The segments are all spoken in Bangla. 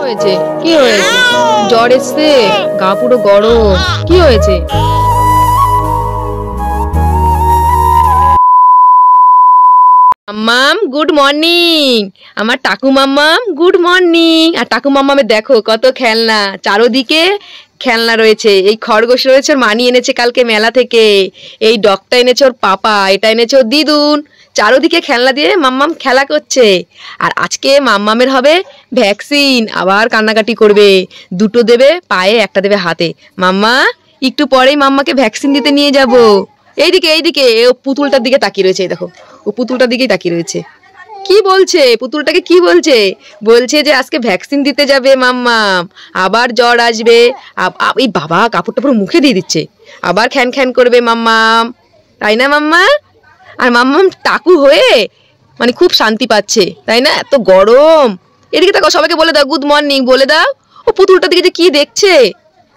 হয়েছে? কি হয়েছে? জ্বর এসছে, গা পুরো গরম, কি হয়েছে? মাম্মাম গুড মর্নিং। আমার টাকু মাম্মাম গুড মর্নিং। আর টাকু মাম্মামে দেখো কত খেলনা, চারোদিকে খেলনা রয়েছে। এই খরগোশ রয়েছে, ওর মানি এনেছে কালকে মেলা থেকে। এই ডগটা এনেছে ওর পাপা, এটা এনেছে ওর দিদুন। চারোদিকে খেলনা দিয়ে মাম্মাম খেলা করছে। আর আজকে মাম্মামের হবে ভ্যাকসিন, আবার কান্নাকাটি করবে। দুটো দেবে পায়ে, একটা দেবে হাতে। মাম্মা একটু পরেই মাম্মাকে ভ্যাকসিন দিতে নিয়ে যাব। এইদিকে এইদিকে, ও পুতুলটার দিকে তাকিয়ে রয়েছে, দেখো ও পুতুলটার দিকেই তাকিয়ে রয়েছে। কি বলছে পুতুলটাকে? কি বলছে? বলছে যে আজকে ভ্যাকসিন দিতে যাবে মাম্মাম, আবার জ্বর আসবে। এই বাবা কাপড়টা পুরো মুখে দিয়ে দিচ্ছে, আবার খ্যান খ্যান করবে মাম্মাম, তাই না মাম্মা? আর মাম্মাম টাকু হয়ে মানে খুব শান্তি পাচ্ছে, তাই না? এত গরম। এদিকে তাকাও, সবাইকে বলে দাও গুড মর্নিং, বলে দাও। ও পুতুলটার দিকে যে কি দেখছে।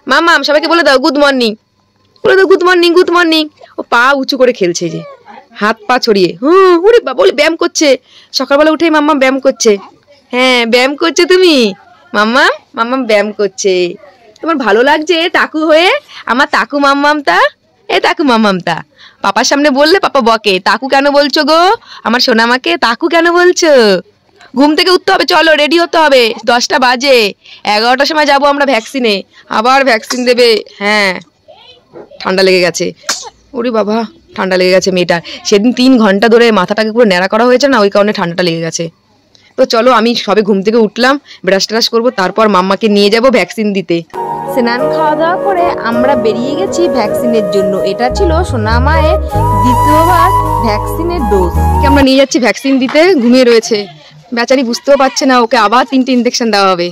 মাম্মাম সবাইকে বলে দাও গুড মর্নিং, বলে দাও গুড মর্নিং গুড মর্নিং। ও পা উঁচু করে খেলছে, যে হাত পা ছড়িয়ে। ওরে বাবা, বলে ব্যায়াম করছে। সকালবেলা উঠে মাম্মা ব্যায়াম করছে। হ্যাঁ ব্যায়াম করছে তুমি মাম্মা, মাম্মা ব্যায়াম করছে। তোমার ভালো লাগছে টাকু হয়ে? আমার টাকু মাম্মামটা, এ টাকু মাম্মামটা পাপার সামনে বললে পাপা বকে। টাকু কেন বলছো গো আমার সোনামাকে? টাকু কেন বলছো? ঘুম থেকে উঠতে হবে, চলো রেডি হতে হবে। 10টা বাজে, 11টার সময় যাবো আমরা ভ্যাকসিনে। আবার ভ্যাকসিন দেবে। হ্যাঁ ঠান্ডা লেগে গেছে। ওরে বাবা ঠান্ডা লেগে গেছে মেয়েটার। সেদিন 3 ঘন্টা ধরে মাথাটাকে পুরো ন্যাড়া করা হয়েছে না, ওই কারণে ঠান্ডাটা লেগে গেছে। তো চলো, আমি সবে ঘুম থেকে উঠলাম, ব্রাশ ট্রাশ করবো, তারপর মাম্মাকে নিয়ে যাব ভ্যাকসিন দিতে। স্নান খাওয়া দাওয়া করে আমরা বেরিয়ে গেছি ভ্যাকসিনের জন্য। এটা ছিল সোনামায়ের দ্বিতীয়বার ভ্যাকসিনের ডোজ। আমরা নিয়ে যাচ্ছি ভ্যাকসিন দিতে। ঘুমিয়ে রয়েছে বেচারি, বুঝতেও পারছে না ওকে আবার 3টে ইঞ্জেকশন দেওয়া হবে।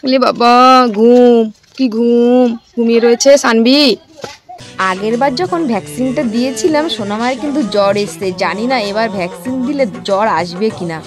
বলি বাবা ঘুম, কি ঘুম, ঘুমিয়ে রয়েছে সানবি। আগের বার যখন ভ্যাকসিনটা দিয়েছিলাম সোনামায়ের কিন্তু জ্বর এসছে। জানি না এবার ভ্যাকসিন দিলে জ্বর আসবে কিনা।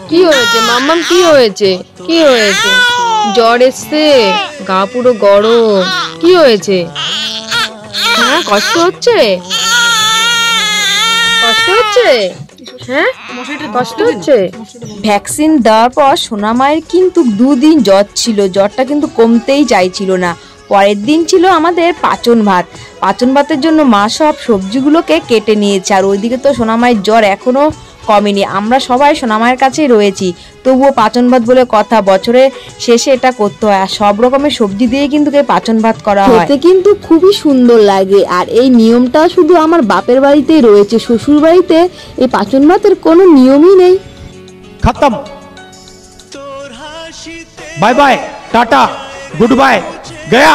কি হয়েছে মাম্মাম? কি হয়েছে? কি হয়েছে? জ্বর এসছে, গা পুরো গরম, কি হয়েছে? হ্যাঁ কষ্ট হচ্ছে, কষ্ট হচ্ছে, হ্যাঁ কষ্ট হচ্ছে। ভ্যাকসিন দেওয়ার পর সোনামায়ের কিন্তু 2 দিন জ্বর ছিল, জ্বরটা কিন্তু কমতেই চাইছিল না। পরের দিন ছিল আমাদের পাচন ভাত। পাচন ভাতের জন্য মা সব সবজিগুলোকে কেটে নিয়েছে। আর ওইদিকে তো সোনামায়ের জ্বর এখনো কমেনি। আমরা সবাই সোনামায়ের কাছেই রয়েছি, তবুও পাচন ভাত বলে কথা, বছরের শেষে এটা করতে হয়। আর সব রকমের সবজি দিয়ে কিন্তু পাচন ভাত করা হয়, খেতে কিন্তু খুবই সুন্দর লাগে। আর এই নিয়মটা শুধু আমার বাপের বাড়িতেই রয়েছে, শ্বশুর বাড়িতে এই পাচন ভাতের কোনো নিয়মই নেই। खत्म, बाय बाय, टाटा, गुड बाय, गया।